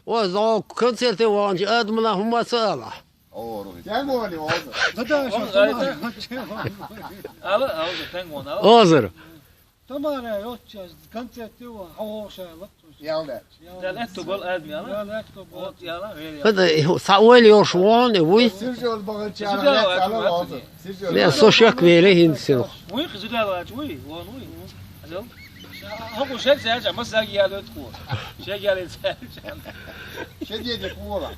O zaman konserti varınca adımına humması ala. Gel mi oli oldu? Al sen onu al. Hazır. Tamam ya yok ya konserti var. Hava şeyler. Yalda. Gel et tobal admiyala. Ya et to Ot yala ver ya. Hadi sağ yok şu an bu. Sirce ol bakın Sirce çağırın. ol, Yalda açma, oldu. Sirce ol. Ne soşak vere hindisini. Uy kızı da var uy. Wan uy. Azal. Hago şey serce ama sen gel öt ku. Şey gel serce. Şey diyecek bu ola.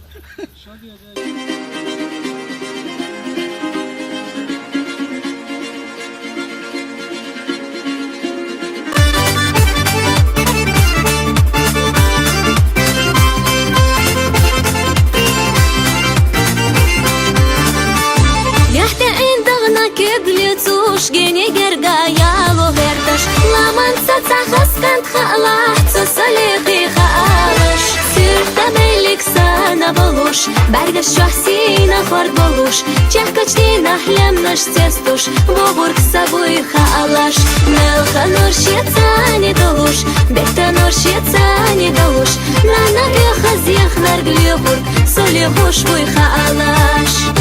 Czusz genie gergaja lohertasz Laman caca haskant ha'lah Tsosalekhi ha'alash Sirta melik sana bolush Bargash shahsina fort bolush Chahkachni nahlem nash cestush Vogurk sabuy ha'alash Melcha norshietza ne dolush Bekta norshietza ne dolush Lana echa ziyach nargliogurk Solihush vuy ha'alash